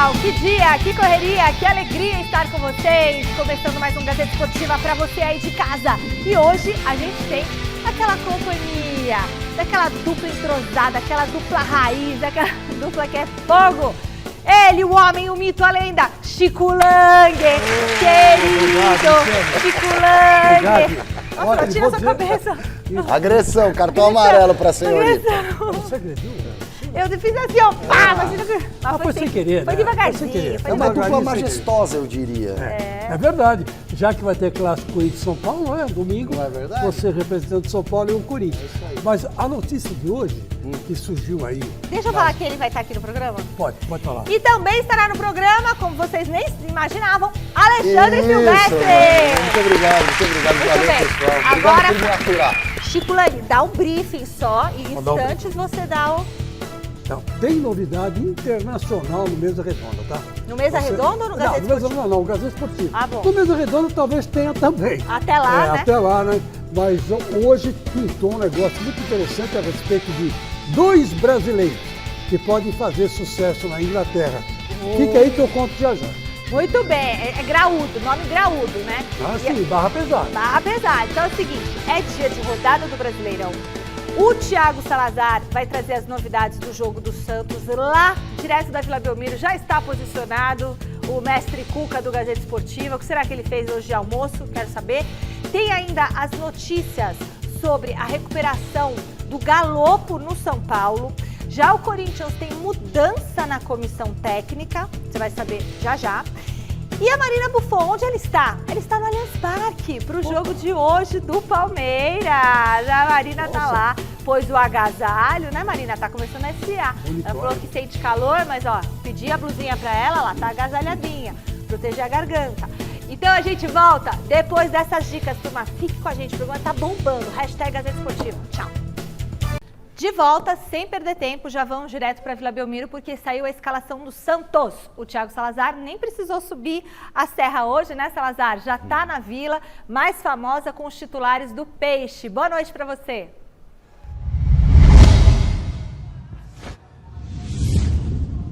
pessoal, que dia, que correria, que alegria estar com vocês, começando mais um Gazeta Esportiva para você aí de casa. E hoje a gente tem aquela companhia, daquela dupla entrosada, aquela dupla raiz, aquela dupla que é fogo. Ele, o homem, o mito, a lenda, Chico Lang, querido, Chico Lang. Nossa, tira essa cabeça. Agressão, cartão amarelo pra senhorita. Você agrediu, né? Eu fiz assim, ó, pá, mas foi sem querer, Foi né? devagarzinho. Foi sem querer. Foi É uma devagarzinho. dupla majestosa, eu diria. É verdade. Já que vai ter clássico aí de São Paulo, né? Domingo. Não é verdade? Você representando São Paulo e o Corinthians. Mas a notícia de hoje, que surgiu aí... Deixa eu falar que ele vai estar aqui no programa. Pode falar. E também estará no programa, como vocês nem imaginavam, Alexandre Isso, Silvestre. Muito obrigado. Valeu, bem. pessoal. Agora- Obrigado por me aturar. Chico Lang, dá um briefing só e em Vou dar um instantes você dá o... Então, tem novidade internacional no Mesa Redonda, tá? No Mesa Redonda ou no Gazeta Não, no Mesa Esportiva? não, no Gazeta Esportivo. Ah, bom. No Mesa Redonda talvez tenha também. Até lá, né? Até lá, né? Mas hoje pintou um negócio muito interessante a respeito de dois brasileiros que podem fazer sucesso na Inglaterra. Fica aí que eu conto já já. Muito bem, é graúdo, nome graúdo, né? Ah, E- sim, barra pesada. Barra pesada. Então é o seguinte, é dia de rodada do Brasileirão. O Thiago Salazar vai trazer as novidades do jogo do Santos lá, direto da Vila Belmiro. Já está posicionado o mestre Cuca do Gazeta Esportiva. O que será que ele fez hoje de almoço? Quero saber. Tem ainda as notícias sobre a recuperação do Galopo no São Paulo. Já o Corinthians tem mudança na comissão técnica, você vai saber já já. E a Marina Buffon, onde ela está? Ela está no Allianz Parque, para o jogo de hoje do Palmeiras. A Marina tá lá, pôs o agasalho, né, Marina? Tá começando a esfriar. Ela falou que sente calor, mas ó, pedi a blusinha para ela tá agasalhadinha, proteger a garganta. Então a gente volta depois dessas dicas, turma. Fique com a gente, o programa tá bombando. Hashtag Gazeta Esportiva. Tchau. De volta, sem perder tempo, já vamos direto para Vila Belmiro, porque saiu a escalação do Santos. O Thiago Salazar nem precisou subir a serra hoje, né, Salazar? Já está na Vila, mais famosa com os titulares do Peixe. Boa noite para você.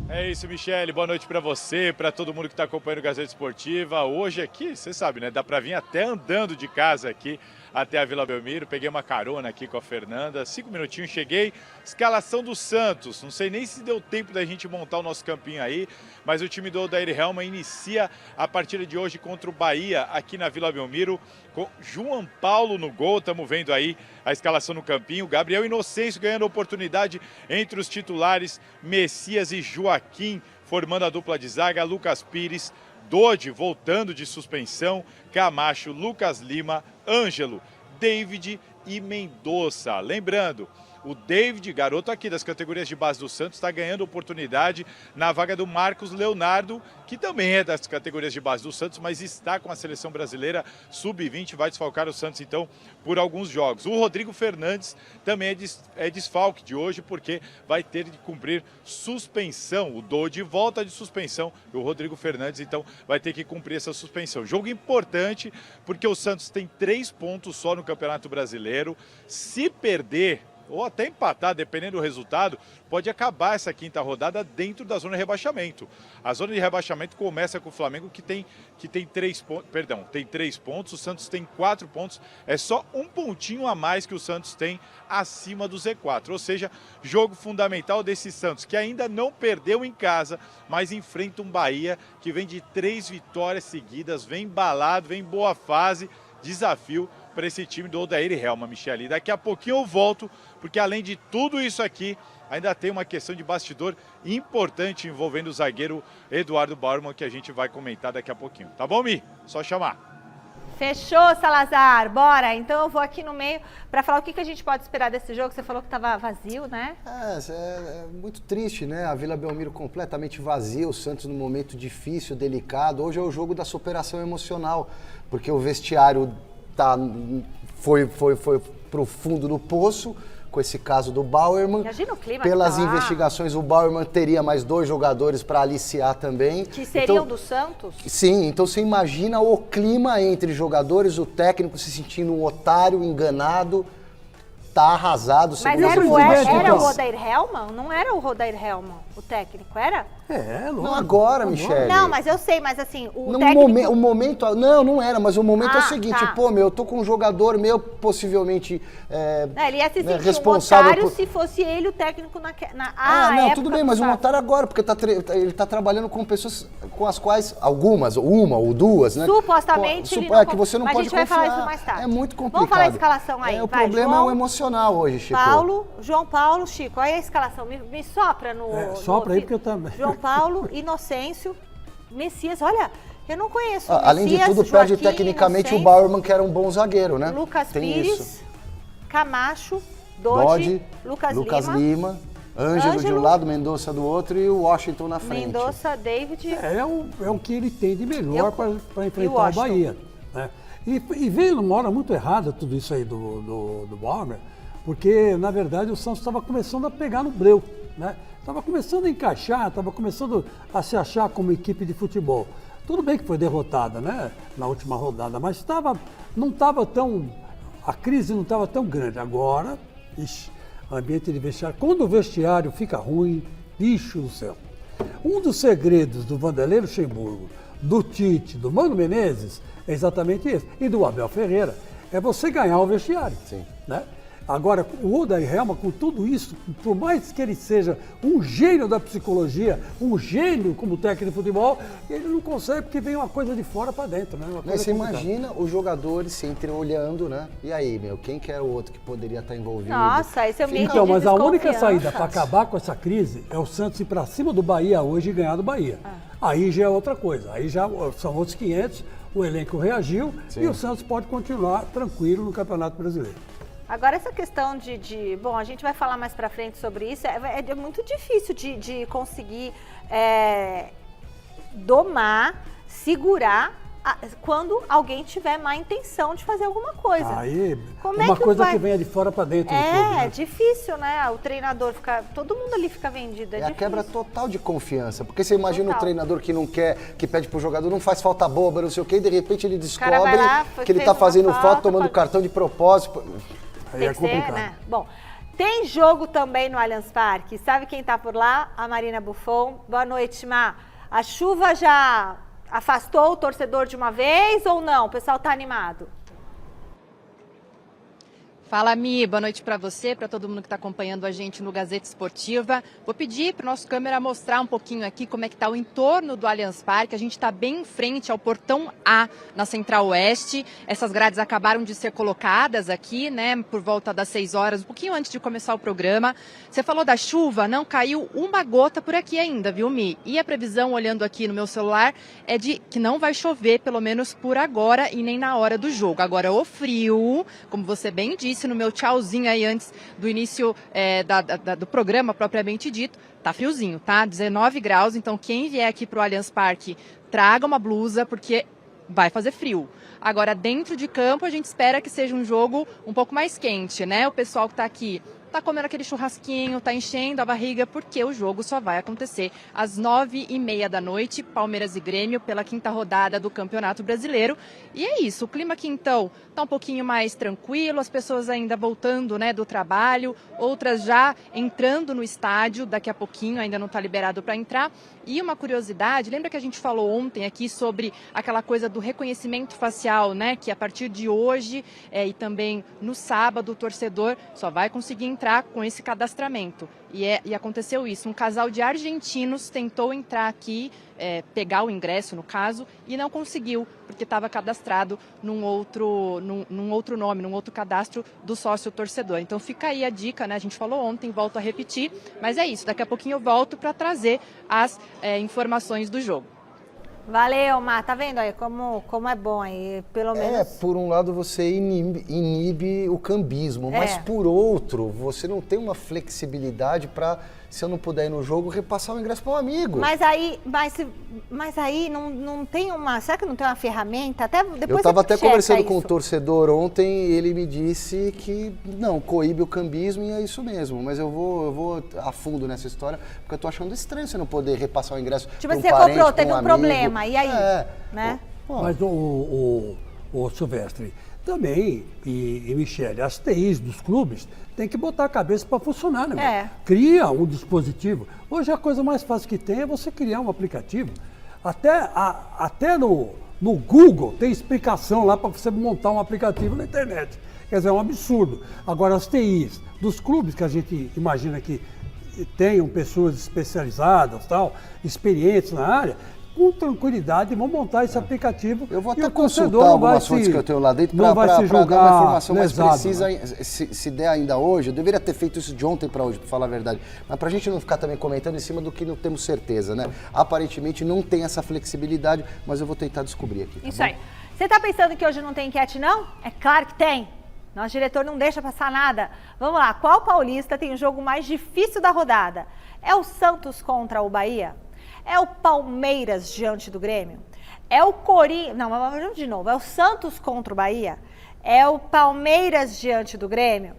É isso, Michele. Boa noite para você, para todo mundo que está acompanhando o Gazeta Esportiva. Hoje aqui, você sabe, né? Dá para vir até andando de casa aqui até a Vila Belmiro. Peguei uma carona aqui com a Fernanda. 5 minutinhos, cheguei. Escalação do Santos. Não sei nem se deu tempo da gente montar o nosso campinho aí, mas o time do Odair Hellmann inicia a partida de hoje contra o Bahia aqui na Vila Belmiro, com João Paulo no gol. Estamos vendo aí a escalação no campinho. Gabriel Inocêncio ganhando oportunidade entre os titulares, Messias e Joaquim formando a dupla de zaga, Lucas Pires, Dodi voltando de suspensão, Camacho, Lucas Lima, Ângelo, David e Mendonça. Lembrando, o David, garoto aqui das categorias de base do Santos, está ganhando oportunidade na vaga do Marcos Leonardo, que também é das categorias de base do Santos, mas está com a seleção brasileira sub-20, vai desfalcar o Santos então por alguns jogos. O Rodrigo Fernandes também é desfalque de hoje, porque vai ter de cumprir suspensão. O Dodi volta de suspensão e o Rodrigo Fernandes então vai ter que cumprir essa suspensão. Jogo importante, porque o Santos tem 3 pontos só no Campeonato Brasileiro. Se perder ou até empatar, dependendo do resultado, pode acabar essa quinta rodada dentro da zona de rebaixamento. A zona de rebaixamento começa com o Flamengo, que tem 3 pontos, tem 3 pontos, o Santos tem 4 pontos, é só um pontinho a mais que o Santos tem acima do Z4, ou seja, jogo fundamental desse Santos, que ainda não perdeu em casa, mas enfrenta um Bahia que vem de 3 vitórias seguidas, vem embalado, vem em boa fase, desafio para esse time do Odair Hellmann, Michele. Daqui a pouquinho eu volto, porque além de tudo isso aqui, ainda tem uma questão de bastidor importante envolvendo o zagueiro Eduardo Bauerman, que a gente vai comentar daqui a pouquinho. Tá bom, Mi? Só chamar. Fechou, Salazar. Bora. Então eu vou aqui no meio para falar o que a gente pode esperar desse jogo. Você falou que estava vazio, né? É muito triste, né? A Vila Belmiro completamente vazia, o Santos num momento difícil, delicado. Hoje é o jogo da superação emocional, porque o vestiário foi pro fundo do poço, com esse caso do Bauerman. Imagina o clima. Pelas que tá lá. investigações, o Bauerman teria mais 2 jogadores para aliciar também. Que seriam do Santos? Sim, então você imagina o clima entre jogadores, o técnico se sentindo um otário, enganado. tá arrasado. Mas E o era, presidente, era então? o Rodair Helman? Não era o Rodair Helman, o técnico, era? Não lógico. agora, Michele. Não, mas eu sei, mas assim, o No técnico... o momento, não era, mas o momento é o Ah, seguinte, tá. pô, meu, eu tô com um jogador meu, possivelmente Ele ia se sentir responsável um otário por... se fosse ele o técnico na não, época tudo bem, do mas um Santos. otário agora, porque ele tá trabalhando com pessoas com as quais, algumas, uma ou duas, né? Supostamente ele não... que você não mas pode a gente vai falar confiar. isso mais tarde. É muito complicado. Vamos falar a escalação aí, O vai, problema é João, o emocional hoje, Chico. João Paulo, Chico, olha a escalação, me sopra no... Sopra aí, porque eu também. João Paulo, Inocêncio, Messias, olha, eu não conheço Além de Messias, tudo, perde Joaquim, tecnicamente Inocêncio, o Bauerman, que era um bom zagueiro, né? Lucas Tem Pires, isso. Camacho, Dodge, Lucas Lima, Ângelo de um lado, Mendonça do outro e o Washington na frente. Mendonça, David... É o que ele tem de melhor para e enfrentar o Washington. Bahia. Né? E veio numa hora muito errada tudo isso aí do Bauerman, porque, na verdade, o Santos estava começando a pegar no breu. Né? Estava começando a encaixar, estava começando a se achar como equipe de futebol. Tudo bem que foi derrotada, né, na última rodada, mas não estava tão... A crise não estava tão grande. Agora, ambiente de vestiário. Quando o vestiário fica ruim, bicho do céu. Um dos segredos do Vanderlei Luxemburgo, do Tite, do Mano Menezes, é exatamente esse. E do Abel Ferreira, é você ganhar o vestiário. Sim. Né? Agora, o Rodair Helman, com tudo isso, por mais que ele seja um gênio da psicologia, um gênio como técnico de futebol, ele não consegue porque vem uma coisa de fora para dentro. Né? Mas você imagina os jogadores se entreolhando, né? E aí, meu, quem que era o outro que poderia estar envolvido? Nossa, esse é o meio Então, de mas a única desconfiança. saída para acabar com essa crise é o Santos ir para cima do Bahia hoje e ganhar do Bahia. Aí já é outra coisa, aí já são outros 500, o elenco reagiu e o Santos pode continuar tranquilo no Campeonato Brasileiro. Agora, essa questão bom, a gente vai falar mais pra frente sobre isso, é muito difícil de conseguir domar, segurar quando alguém tiver má intenção de fazer alguma coisa. Aí, Como uma é que coisa vai... que venha de fora para dentro do clube, né? É difícil, né? O treinador fica... Todo mundo ali fica vendido, É a difícil. quebra total de confiança. Porque você imagina Total. o treinador que não quer, que pede pro jogador, não faz falta boba, não sei o quê, e de repente ele cara vai descobre lá, que ele fez tá uma fazendo falta, falta, tomando pode- cartão de propósito. Aí Tem é que ser, complicado. né? Bom, tem jogo também no Allianz Parque. Sabe quem tá por lá? A Marina Buffon. Boa noite, Má. A chuva já afastou o torcedor de uma vez ou não? O pessoal tá animado? Fala, Mi, boa noite para você, para todo mundo que está acompanhando a gente no Gazeta Esportiva. Vou pedir para o nosso câmera mostrar um pouquinho aqui como é que está o entorno do Allianz Parque. A gente está bem em frente ao portão A, na Central Oeste. Essas grades acabaram de ser colocadas aqui, né, por volta das 6 horas, um pouquinho antes de começar o programa. Você falou da chuva, não caiu uma gota por aqui ainda, viu, Mi? E a previsão, olhando aqui no meu celular, é de que não vai chover, pelo menos por agora e nem na hora do jogo. Agora, o frio, como você bem disse, no meu tchauzinho aí antes do início do programa propriamente dito, tá friozinho, tá? 19 graus, então quem vier aqui pro Allianz Parque, traga uma blusa, porque vai fazer frio. Agora, dentro de campo, a gente espera que seja um jogo um pouco mais quente, né? O pessoal que tá aqui tá comendo aquele churrasquinho, tá enchendo a barriga, porque o jogo só vai acontecer às 9h30 da noite, Palmeiras e Grêmio, pela 5ª rodada do Campeonato Brasileiro. E é isso, o clima aqui então tá um pouquinho mais tranquilo, as pessoas ainda voltando, né, do trabalho, outras já entrando no estádio, daqui a pouquinho, ainda não tá liberado para entrar. E uma curiosidade, lembra que a gente falou ontem aqui sobre aquela coisa do reconhecimento facial, né, que a partir de hoje e também no sábado o torcedor só vai conseguir entrar com esse cadastramento. E aconteceu isso, um casal de argentinos tentou entrar aqui, pegar o ingresso no caso, e não conseguiu, porque estava cadastrado num outro nome, num outro cadastro do sócio torcedor. Então fica aí a dica, né? A gente falou ontem, volto a repetir, mas é isso, daqui a pouquinho eu volto para trazer as informações do jogo. Valeu, Má. Tá vendo aí como é bom aí, pelo menos... Por um lado você inibe o cambismo, mas por outro, você não tem uma flexibilidade para, se eu não puder ir no jogo, repassar o ingresso para um amigo. Mas aí não tem uma... Será que não tem uma ferramenta? Até depois Eu estava até checa conversando com o isso. torcedor ontem e ele me disse que não, coíbe o cambismo e é isso mesmo. Mas eu vou a fundo nessa história, porque eu tô achando estranho você não poder repassar o ingresso Tipo, pra um você parente, comprou, pra teve um amigo. problema, e aí? Né? Mas o Silvestre, também, e Michele, as TIs dos clubes têm que botar a cabeça para funcionar, né? É. Cria um dispositivo. Hoje a coisa mais fácil que tem é você criar um aplicativo. Até no Google tem explicação lá para você montar um aplicativo na internet. Quer dizer, é um absurdo. Agora, as TIs dos clubes que a gente imagina que tenham pessoas especializadas, tal, experientes na área, com tranquilidade vão montar esse aplicativo. Eu vou e até o torcedor consultar não vai algumas fontes que eu tenho lá dentro não vai se para dar julgar uma informação mais lesado, precisa, né? se der ainda hoje. Eu deveria ter feito isso de ontem para hoje, para falar a verdade. Mas para a gente não ficar também comentando em cima do que não temos certeza, né? Aparentemente não tem essa flexibilidade, mas eu vou tentar descobrir aqui. Tá Isso bom? aí. Você tá pensando que hoje não tem enquete, não? É claro que tem. Nosso diretor não deixa passar nada. Vamos lá, qual paulista tem o jogo mais difícil da rodada? É o Santos contra o Bahia? É o Palmeiras diante do Grêmio? É o Corinthians... Não, vamos de novo. É o Santos contra o Bahia? É o Palmeiras diante do Grêmio?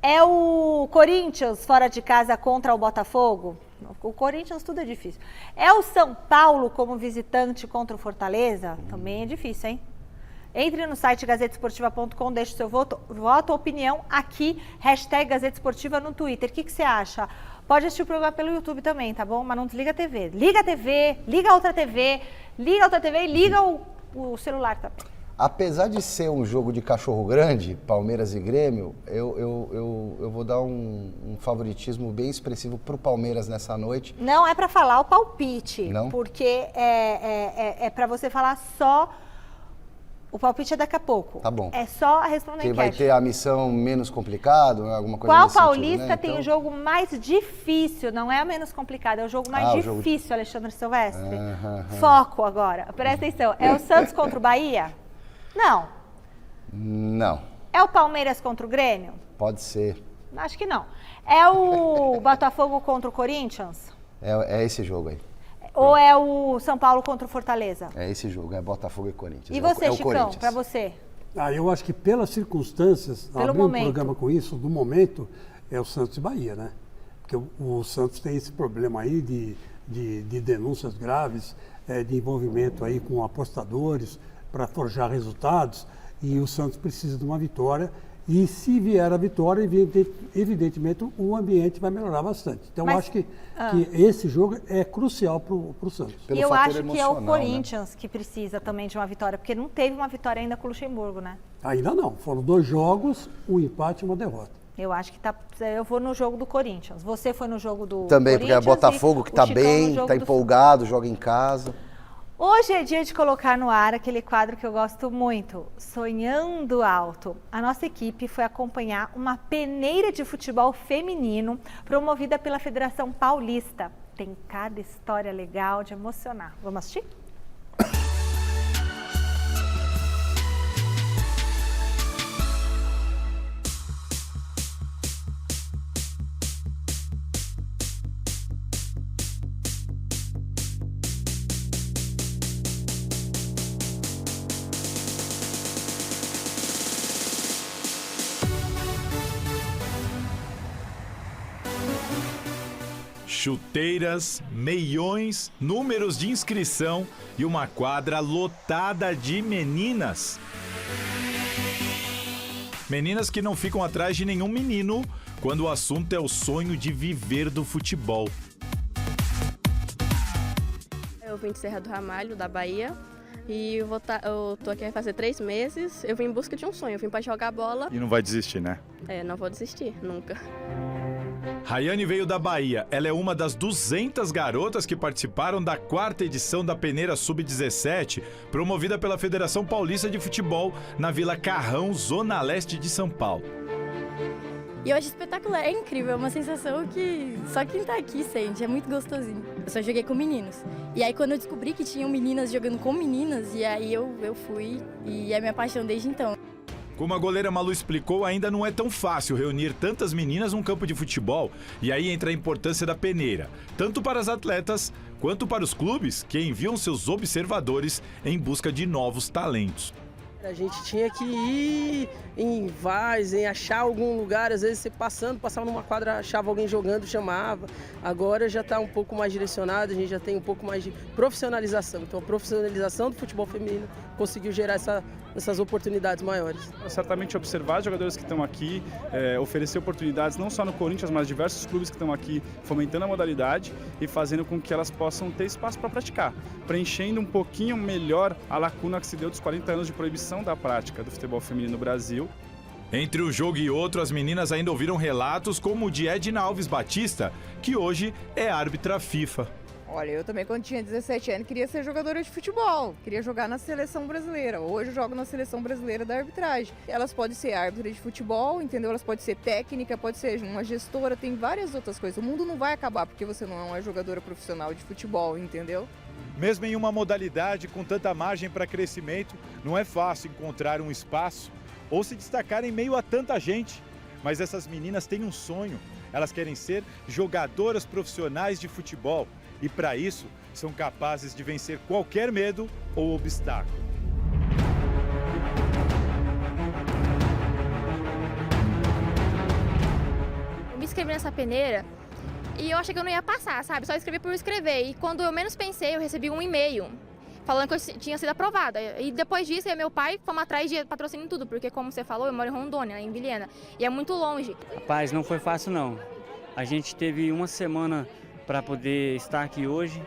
É o Corinthians fora de casa contra o Botafogo? O Corinthians tudo é difícil. É o São Paulo como visitante contra o Fortaleza? Também é difícil, hein? Entre no site gazetesportiva.com, deixe seu voto ou opinião aqui, Gazeta Esportiva no Twitter. O que você acha? Pode assistir o programa pelo YouTube também, tá bom? Mas não desliga a TV. Liga a TV, liga a outra TV, liga a outra TV e liga o celular também. Apesar de ser um jogo de cachorro grande, Palmeiras e Grêmio, eu vou dar um favoritismo bem expressivo pro Palmeiras nessa noite. Não é para falar o palpite, Não? porque é para você falar só... O palpite é daqui a pouco. Tá bom. É só responder a Que enquete. vai ter a missão menos complicado, alguma coisa Qual nesse sentido, paulista né? tem Então, o jogo mais difícil? Não é o menos complicado, é o jogo mais o jogo- difícil, Alexandre Silvestre. Aham. Foco agora. Presta atenção. É o Santos contra o Bahia? Não. Não, É o Palmeiras contra o Grêmio? pode ser. Acho que não. É o Botafogo contra o Corinthians? É esse jogo aí. Ou é o São Paulo contra o Fortaleza? É esse jogo, é Botafogo e Corinthians. E É o- você, é o Chicão, Corinthians. pra você? Eu acho que pelas circunstâncias, Pelo abrir momento. um programa com isso, do momento, é o Santos e Bahia, né? Porque o Santos tem esse problema aí de denúncias graves, de envolvimento aí com apostadores para forjar resultados, e o Santos precisa de uma vitória. E se vier a vitória, evidentemente o ambiente vai melhorar bastante. Então eu Mas- acho que esse jogo é crucial para o Santos. Pelo E eu fator acho que é o emocional, né? Corinthians que precisa também de uma vitória, porque não teve uma vitória ainda com o Luxemburgo, né? Ainda não, foram 2 jogos, um empate e uma derrota. Eu acho que tá. Eu vou no jogo do Corinthians. Você foi no jogo do Também, porque é Corinthians Botafogo que e tá o Chicão no bem, jogo tá do empolgado, joga em casa. Hoje é dia de colocar no ar aquele quadro que eu gosto muito, Sonhando Alto. A nossa equipe foi acompanhar uma peneira de futebol feminino promovida pela Federação Paulista. Tem cada história legal de emocionar. Vamos assistir? Chuteiras, meiões, números de inscrição e uma quadra lotada de meninas. Meninas que não ficam atrás de nenhum menino quando o assunto é o sonho de viver do futebol. Eu vim de Serra do Ramalho, da Bahia, e eu tô aqui vai fazer 3 meses. Eu vim em busca de um sonho, eu vim para jogar bola. E não vai desistir, né? Não vou desistir, nunca. Rayane veio da Bahia. Ela é uma das 200 garotas que participaram da 4ª edição da Peneira Sub-17, promovida pela Federação Paulista de Futebol, na Vila Carrão, Zona Leste de São Paulo. E eu acho espetacular, é incrível, é uma sensação que só quem tá aqui sente, é muito gostosinho. Eu só joguei com meninos. E aí quando eu descobri que tinham meninas jogando com meninas, e aí eu fui, e é minha paixão desde então. Como a goleira Malu explicou, ainda não é tão fácil reunir tantas meninas num campo de futebol, e aí entra a importância da peneira, tanto para as atletas quanto para os clubes que enviam seus observadores em busca de novos talentos. A gente tinha que ir em várzea, em achar algum lugar, às vezes você passava numa quadra, achava alguém jogando, chamava. Agora já está um pouco mais direcionado, a gente já tem um pouco mais de profissionalização. Então a profissionalização do futebol feminino conseguiu gerar essa essas oportunidades maiores. Certamente observar os jogadores que estão aqui, oferecer oportunidades não só no Corinthians, mas diversos clubes que estão aqui fomentando a modalidade e fazendo com que elas possam ter espaço para praticar, preenchendo um pouquinho melhor a lacuna que se deu dos 40 anos de proibição da prática do futebol feminino no Brasil. Entre um jogo e outro, as meninas ainda ouviram relatos como o de Edna Alves Batista, que hoje é árbitra FIFA. Olha, eu também quando tinha 17 anos queria ser jogadora de futebol, queria jogar na seleção brasileira. Hoje eu jogo na seleção brasileira da arbitragem. Elas podem ser árbitras de futebol, entendeu? Elas podem ser técnica, pode ser uma gestora, tem várias outras coisas. O mundo não vai acabar porque você não é uma jogadora profissional de futebol, entendeu? Mesmo em uma modalidade com tanta margem para crescimento, não é fácil encontrar um espaço ou se destacar em meio a tanta gente. Mas essas meninas têm um sonho. Elas querem ser jogadoras profissionais de futebol. E para isso, são capazes de vencer qualquer medo ou obstáculo. Eu me inscrevi nessa peneira e eu achei que eu não ia passar, sabe? Só escrevi por escrever. E quando eu menos pensei, eu recebi um e-mail falando que eu tinha sido aprovada. E depois disso, eu e meu pai fomos atrás de patrocínio e tudo, porque como você falou, eu moro em Rondônia, em Vilhena, e é muito longe. Rapaz, não foi fácil não. A gente teve uma semana para poder estar aqui hoje,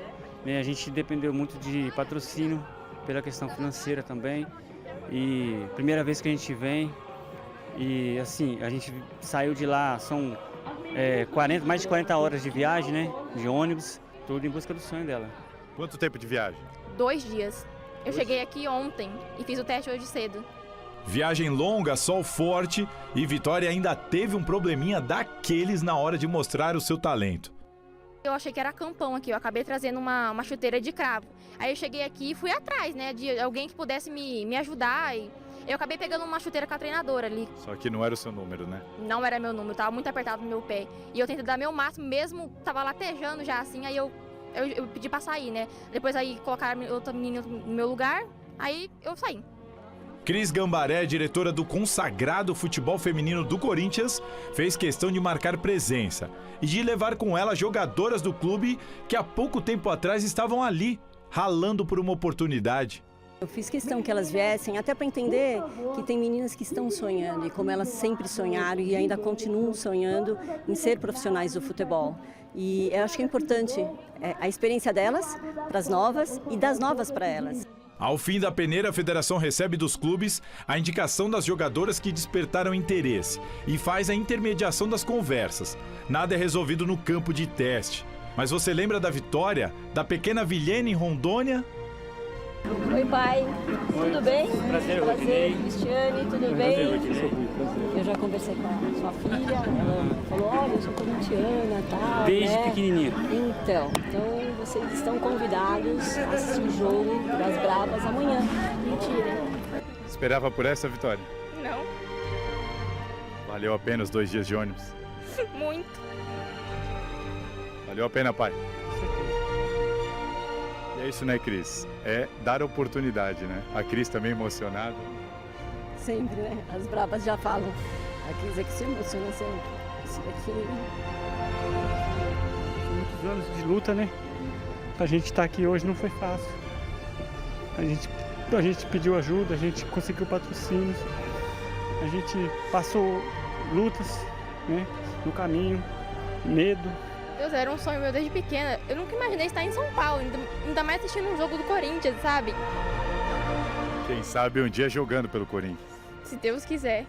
né? A gente dependeu muito de patrocínio, pela questão financeira também. E primeira vez que a gente vem, e assim, a gente saiu de lá, são mais de 40 horas de viagem, né? De ônibus, tudo em busca do sonho dela. Quanto tempo de viagem? 2 dias. Eu cheguei aqui ontem e fiz o teste hoje cedo. Viagem longa, sol forte e Vitória ainda teve um probleminha daqueles na hora de mostrar o seu talento. Eu achei que era campão aqui, eu acabei trazendo uma chuteira de cravo. Aí eu cheguei aqui e fui atrás, né, de alguém que pudesse me ajudar. E eu acabei pegando uma chuteira com a treinadora ali. Só que não era o seu número, né? Não era meu número, tava muito apertado no meu pé. E eu tentei dar meu máximo, mesmo tava latejando já assim, aí eu pedi pra sair, né. Depois aí colocaram outra menina no meu lugar, aí eu saí. Cris Gambaré, diretora do consagrado futebol feminino do Corinthians, fez questão de marcar presença e de levar com ela jogadoras do clube que há pouco tempo atrás estavam ali, ralando por uma oportunidade. Eu fiz questão que elas viessem, até para entender que tem meninas que estão sonhando e como elas sempre sonharam e ainda continuam sonhando em ser profissionais do futebol. E eu acho que é importante a experiência delas para as novas e das novas para elas. Ao fim da peneira, a federação recebe dos clubes a indicação das jogadoras que despertaram interesse e faz a intermediação das conversas. Nada é resolvido no campo de teste. Mas você lembra da vitória da pequena Vilhena em Rondônia? Oi, pai. Tudo bem? Prazer, Cristiane, tudo bem? Eu já conversei com a sua filha, ela falou, olha, eu sou corintiana e tal, desde né? pequenininha. Então vocês estão convidados a assistir o jogo das Bravas amanhã. Mentira. Esperava por essa vitória? Não. Valeu a pena os 2 dias de ônibus? Muito. Valeu a pena, pai. E é isso, né, Cris? É dar oportunidade, né? A Cris também emocionada. Sempre, né? As Bravas já falam. A Cris é que se emociona sempre. Isso daqui... Muitos anos de luta, né? A gente estar aqui hoje não foi fácil. A gente pediu ajuda, a gente conseguiu patrocínios, a gente passou lutas, né, no caminho, medo. Deus, era um sonho meu desde pequena. Eu nunca imaginei estar em São Paulo, ainda mais assistindo um jogo do Corinthians, sabe? Quem sabe um dia jogando pelo Corinthians. Se Deus quiser.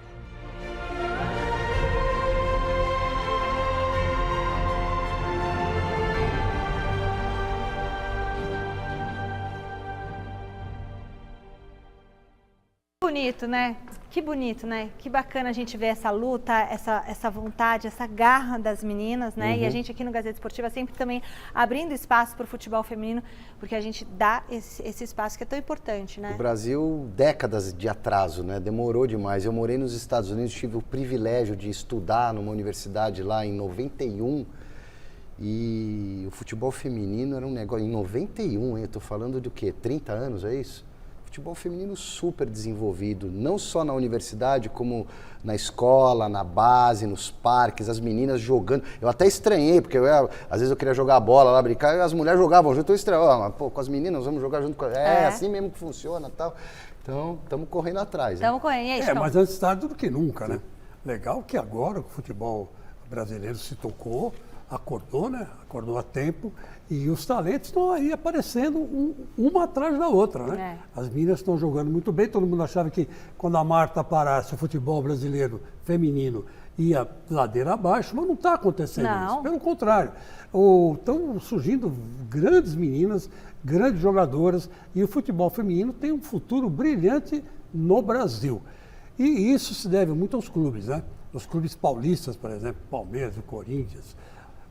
Bonito, né? Que bonito, né? Que bacana a gente ver essa luta, essa vontade, essa garra das meninas, né? E a gente aqui no Gazeta Esportiva sempre também abrindo espaço para o futebol feminino, porque a gente dá esse espaço que é tão importante, né? O Brasil, décadas de atraso, né? Demorou demais. Eu morei nos Estados Unidos, tive o privilégio de estudar numa universidade lá em 91 e o futebol feminino era um negócio... Em 91, hein? Eu tô falando do quê? 30 anos, é isso? O futebol feminino super desenvolvido, não só na universidade, como na escola, na base, nos parques, as meninas jogando. Eu até estranhei, porque às vezes eu queria jogar bola lá, brincar, e as mulheres jogavam junto, eu estranhei, mas pô, com as meninas vamos jogar junto com elas. É assim mesmo que funciona e tal. Então, estamos correndo atrás. Estamos correndo. Mas antes tarde do que nunca, né? Legal que agora o futebol brasileiro se tocou, acordou, né? Acordou a tempo e os talentos estão aí aparecendo uma atrás da outra, né? As meninas estão jogando muito bem, todo mundo achava que quando a Marta parasse o futebol brasileiro feminino ia ladeira abaixo, mas não está acontecendo isso, pelo contrário. Estão surgindo grandes meninas, grandes jogadoras e o futebol feminino tem um futuro brilhante no Brasil. E isso se deve muito aos clubes, né? Os clubes paulistas, por exemplo, Palmeiras, o Corinthians,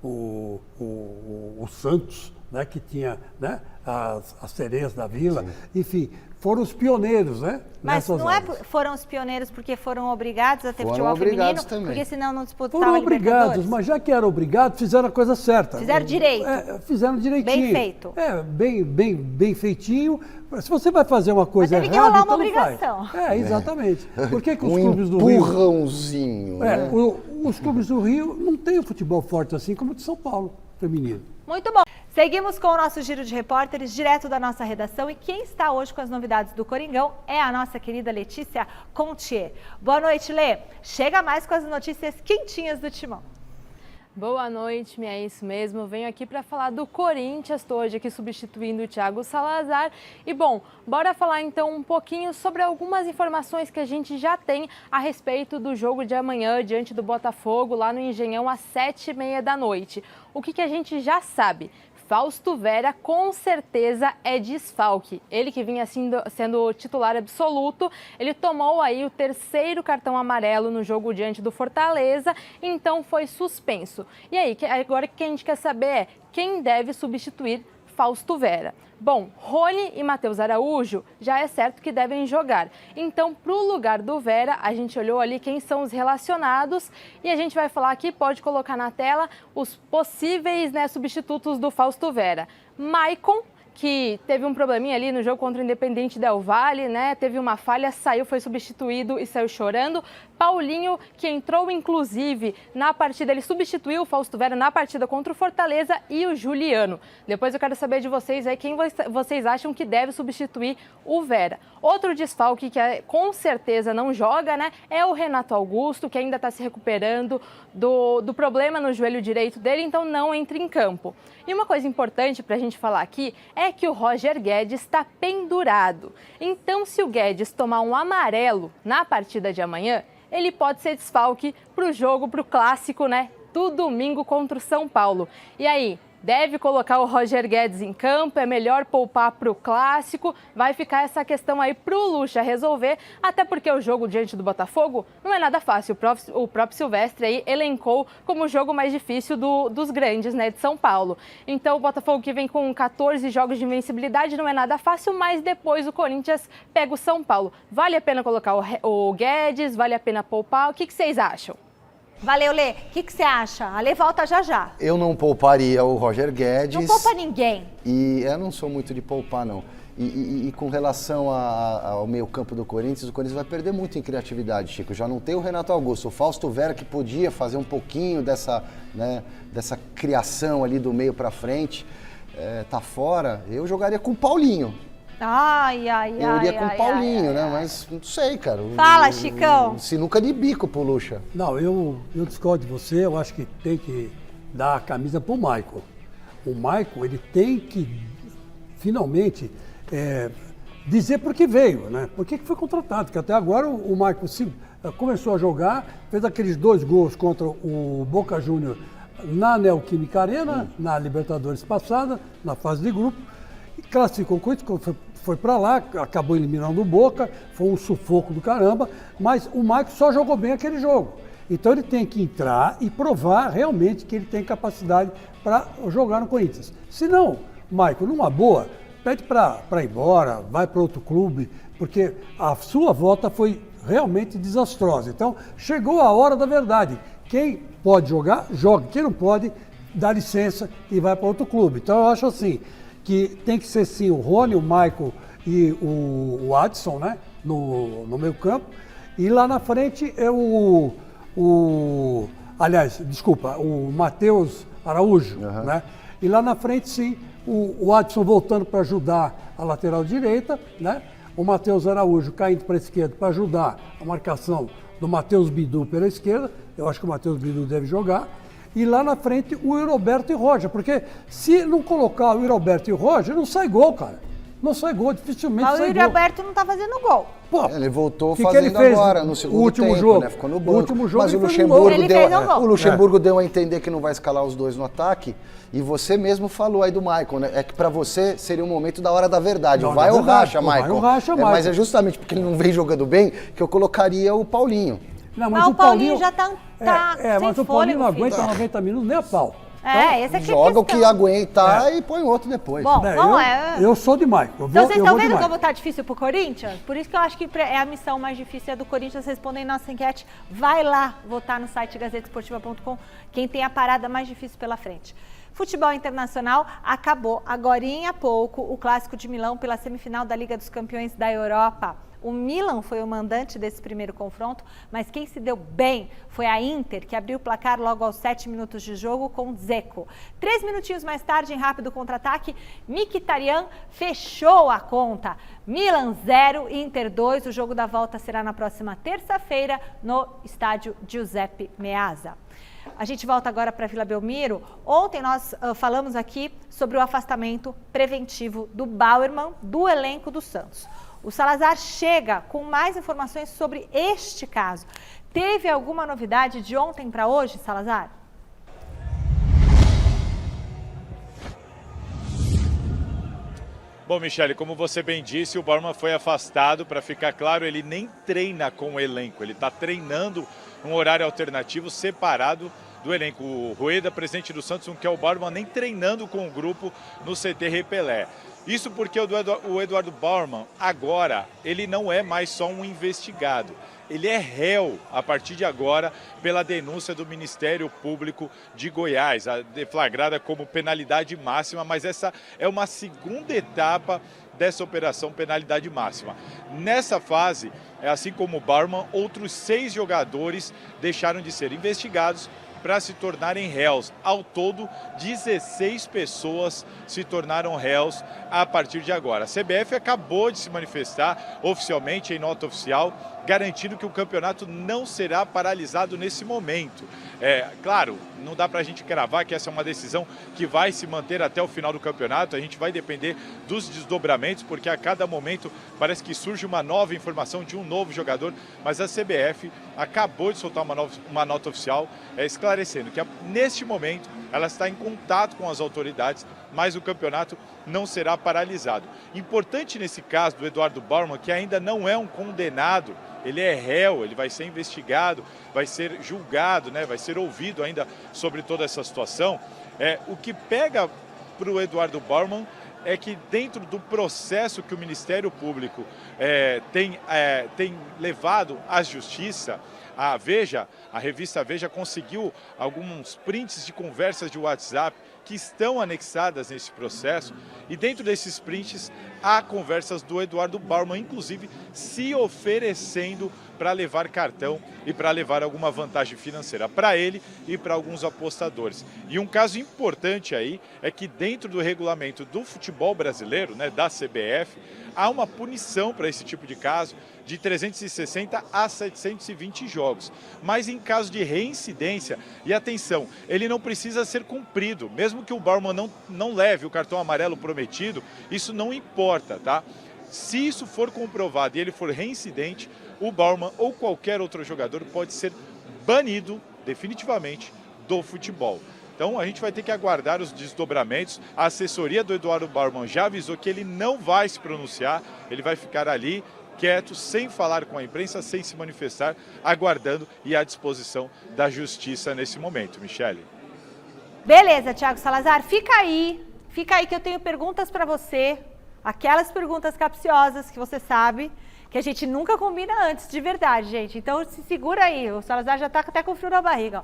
o Santos, né, que tinha, né, as sereias da Vila, enfim, foram os pioneiros, né? Mas não foram os pioneiros porque foram obrigados a ter futebol feminino, também. Porque senão não disputavam Foram obrigados, mas já que eram obrigados, fizeram a coisa certa. Fizeram direito. Fizeram direitinho. Bem feito. Bem feitinho. Se você vai fazer uma coisa errada, rolar uma então obrigação. Exatamente. Por que os clubes do Rio... empurrãozinho. Né? Os clubes do Rio não têm um futebol forte assim como o de São Paulo, feminino. Muito bom. Seguimos com o nosso giro de repórteres, direto da nossa redação. E quem está hoje com as novidades do Coringão é a nossa querida Letícia Contier. Boa noite, Lê. Chega mais com as notícias quentinhas do Timão. Boa noite, é isso mesmo. Venho aqui para falar do Corinthians. Estou hoje aqui substituindo o Thiago Salazar. E bom, bora falar então um pouquinho sobre algumas informações que a gente já tem a respeito do jogo de amanhã diante do Botafogo, lá no Engenhão, às 7h30 da noite. O que a gente já sabe? Fausto Vera com certeza é desfalque. Ele que vinha sendo titular absoluto, ele tomou aí o 3º cartão amarelo no jogo diante do Fortaleza, então foi suspenso. E aí, agora o que a gente quer saber é quem deve substituir Fausto Vera. Bom, Rony e Matheus Araújo já é certo que devem jogar. Então, para o lugar do Vera, a gente olhou ali quem são os relacionados e a gente vai falar aqui, pode colocar na tela, os possíveis, né, substitutos do Fausto Vera. Maicon, que teve um probleminha ali no jogo contra o Independente Del Valle, né? Teve uma falha, saiu, foi substituído e saiu chorando. Paulinho, que entrou inclusive na partida, ele substituiu o Fausto Vera na partida contra o Fortaleza, e o Juliano. Depois eu quero saber de vocês aí quem vocês acham que deve substituir o Vera. Outro desfalque que com certeza não joga, né? É o Renato Augusto, que ainda está se recuperando do problema no joelho direito dele, então não entra em campo. E uma coisa importante para a gente falar aqui é que o Roger Guedes está pendurado. Então, se o Guedes tomar um amarelo na partida de amanhã, ele pode ser desfalque para o jogo, para o clássico, né? Do domingo contra o São Paulo. E aí, deve colocar o Roger Guedes em campo? É melhor poupar para o clássico? Vai ficar essa questão aí para o Lucha resolver, até porque o jogo diante do Botafogo não é nada fácil. O próprio Silvestre aí elencou como o jogo mais difícil dos grandes, né, de São Paulo. Então o Botafogo, que vem com 14 jogos de invencibilidade, não é nada fácil, mas depois o Corinthians pega o São Paulo. Vale a pena colocar o Guedes? Vale a pena poupar? O que vocês acham? Valeu, Lê. O que você acha? A Lê volta já já. Eu não pouparia o Roger Guedes. Não poupa ninguém. E eu não sou muito de poupar, não. E com relação ao meio campo do Corinthians, o Corinthians vai perder muito em criatividade, Chico. Já não tem o Renato Augusto. O Fausto Vera, que podia fazer um pouquinho dessa criação ali do meio para frente, tá fora. Eu jogaria com o Paulinho. Eu iria com o Paulinho, né? Mas não sei, cara. Fala, Chicão. Sinuca de bico pro Lucha. Não, eu discordo de você. Eu acho que tem que dar a camisa pro Maicon. O Maicon, ele tem que, finalmente, dizer por que veio, né? Por que foi contratado. Porque até agora o Maicon começou a jogar, fez aqueles 2 gols contra o Boca Juniors na Neoquímica Arena, na Libertadores passada, na fase de grupo. E classificou com isso, foi para lá, acabou eliminando o Boca, foi um sufoco do caramba, mas o Maicon só jogou bem aquele jogo. Então ele tem que entrar e provar realmente que ele tem capacidade para jogar no Corinthians. Se não, Maicon, numa boa, pede para ir embora, vai para outro clube, porque a sua volta foi realmente desastrosa. Então chegou a hora da verdade. Quem pode jogar, joga. Quem não pode, dá licença e vai para outro clube. Então eu acho assim, que tem que ser sim o Rony, o Maicon e o Adson, né? No meio campo. E lá na frente é o Matheus Araújo, né? E lá na frente, sim, o Adson voltando para ajudar a lateral direita, né? O Matheus Araújo caindo para a esquerda para ajudar a marcação do Matheus Bidu pela esquerda. Eu acho que o Matheus Bidu deve jogar. E lá na frente o Roberto e o Roger, porque se não colocar o Roberto e o Roger, não sai gol, cara. Não sai gol, dificilmente sai gol. Mas o Roberto não tá fazendo gol. Pô, ele voltou que fazendo ele fez agora, no segundo último tempo, jogo. né? Ficou no banco. O último jogo mas ele o fez um gol. Luxemburgo deu a entender que não vai escalar os dois no ataque. E você mesmo falou aí do Maicon, né? É que pra você seria um momento da hora da verdade. Vai ou racha, Maicon. Mas é justamente porque ele não vem jogando bem que eu colocaria o Paulinho. Não, mas o Paulinho já tá mas o Paulinho não aguenta 90 minutos nem a pau. Essa aqui joga é o que aguentar e põe outro depois. Bom, eu sou de Maicon. Então vocês estão vendo como tá difícil pro Corinthians? Por isso que eu acho que é a missão mais difícil é do Corinthians responder nossa enquete. Vai lá votar no site gazetesportiva.com quem tem a parada mais difícil pela frente. Futebol internacional acabou agorinha há pouco o Clássico de Milão pela semifinal da Liga dos Campeões da Europa. O Milan foi o mandante desse primeiro confronto, mas quem se deu bem foi a Inter, que abriu o placar logo aos 7 minutos de jogo com Dzeko. 3 minutinhos mais tarde, em rápido contra-ataque, Mkhitaryan fechou a conta. Milan 0, Inter 2. O jogo da volta será na próxima terça-feira no estádio Giuseppe Meazza. A gente volta agora para Vila Belmiro. Ontem nós falamos aqui sobre o afastamento preventivo do Bauerman do elenco do Santos. O Salazar chega com mais informações sobre este caso. Teve alguma novidade de ontem para hoje, Salazar? Bom, Michele, como você bem disse, o Bauerman foi afastado. Para ficar claro, ele nem treina com o elenco. Ele está treinando um horário alternativo separado do elenco. O Rueda, presidente do Santos, não quer o Bauerman nem treinando com o grupo no CT Rei Pelé. Isso porque o Eduardo Bauerman, agora, ele não é mais só um investigado. Ele é réu, a partir de agora, pela denúncia do Ministério Público de Goiás, deflagrada como penalidade máxima, mas essa é uma segunda etapa dessa operação penalidade máxima. Nessa fase, assim como o Bauerman, outros 6 jogadores deixaram de ser investigados para se tornarem réus. Ao todo, 16 pessoas se tornaram réus a partir de agora. A CBF acabou de se manifestar oficialmente em nota oficial, garantindo que o campeonato não será paralisado nesse momento. Claro, não dá para a gente cravar que essa é uma decisão que vai se manter até o final do campeonato. A gente vai depender dos desdobramentos, porque a cada momento parece que surge uma nova informação de um novo jogador, mas a CBF acabou de soltar uma nota oficial esclarecendo que neste momento ela está em contato com as autoridades, mas o campeonato não será paralisado. Importante nesse caso do Eduardo Bauerman, que ainda não é um condenado, ele é réu, ele vai ser investigado, vai ser julgado, né? Vai ser ouvido ainda sobre toda essa situação. O que pega para o Eduardo Bauerman é que dentro do processo que o Ministério Público tem levado à Justiça, a revista Veja conseguiu alguns prints de conversas de WhatsApp que estão anexadas nesse processo, e dentro desses prints há conversas do Eduardo Bauerman, inclusive se oferecendo para levar cartão e para levar alguma vantagem financeira para ele e para alguns apostadores. E um caso importante aí é que dentro do regulamento do futebol brasileiro, né, da CBF, há uma punição para esse tipo de caso de 360 a 720 jogos. Mas em caso de reincidência, e atenção, ele não precisa ser cumprido, mesmo que o Bauerman não leve o cartão amarelo prometido, isso não importa, tá? Se isso for comprovado e ele for reincidente, o Bauerman ou qualquer outro jogador pode ser banido definitivamente do futebol. Então a gente vai ter que aguardar os desdobramentos. A assessoria do Eduardo Bauerman já avisou que ele não vai se pronunciar, ele vai ficar ali quieto, sem falar com a imprensa, sem se manifestar, aguardando e à disposição da justiça nesse momento. Michele. Beleza, Thiago Salazar, fica aí que eu tenho perguntas para você, aquelas perguntas capciosas que você sabe, que a gente nunca combina antes, de verdade, gente. Então se segura aí, o Salazar já está até com frio na barriga.